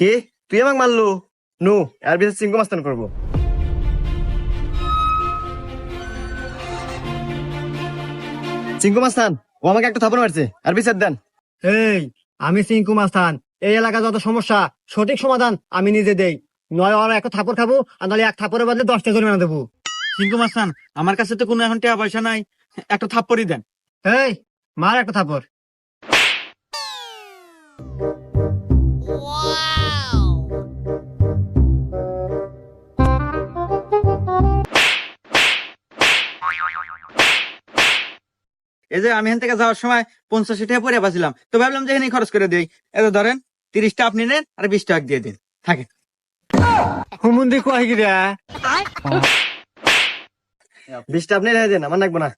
কি তুই আমাকে মারলু? নু এর বিচার চিঙ্কু মাস্তান করবো। চিঙ্কু মাস্তান ও আমাকে একটা থাপড় মারছে, আর বিচার দেন। এই আমি সিংকু মাস্তান, এই এলাকা যত সমস্যা সঠিক সমাধান আমি নিজে দেই। নয় ওরা একটা থাপড় খাবো, আর নাহলে এক থাপড়ের বদলে 10টা জরিমানা দেবো। সিংকু মাস্তান, আমার কাছে তো কোনো এখন টাকা পয়সা নাই, একটা থাপ্পড়ই দেন। এই মার একটা থাপড়। এই যে আমি এখান থেকে যাওয়ার সময় 50 টাকা পরে পাচ্ছিলাম, তো ভাবলাম যে এখানে খরচ করে দিই। এত ধরেন 30টা আপনি নেন আর 20 টাকা দিয়ে দিন, থাকে। হুমুন্দি কয় গিরা? 20টা আপনি রেখে দেন, আমার লাগবে না।